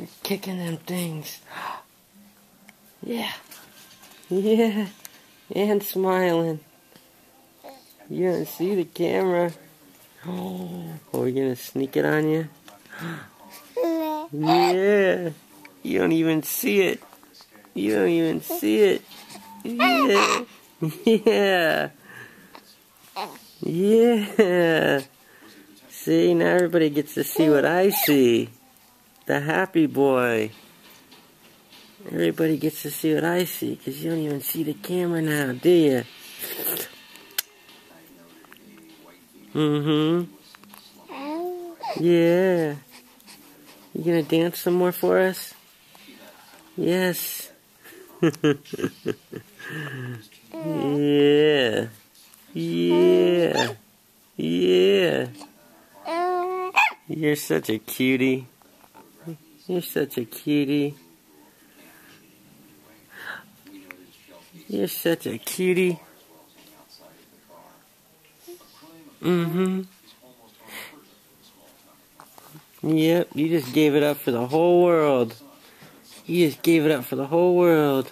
You're kicking them things. Yeah. Yeah. And smiling. You don't see the camera. Oh, are we gonna sneak it on you? Yeah. You don't even see it. You don't even see it. Yeah. Yeah. Yeah. See, now everybody gets to see what I see. The happy boy. Everybody gets to see what I see, because you don't even see the camera now, do you? Mm-hmm. Yeah. You gonna dance some more for us? Yes. Yeah. Yeah. Yeah. You're such a cutie. You're such a cutie. You're such a cutie. Mm-hmm. Yep, you just gave it up for the whole world. You just gave it up for the whole world.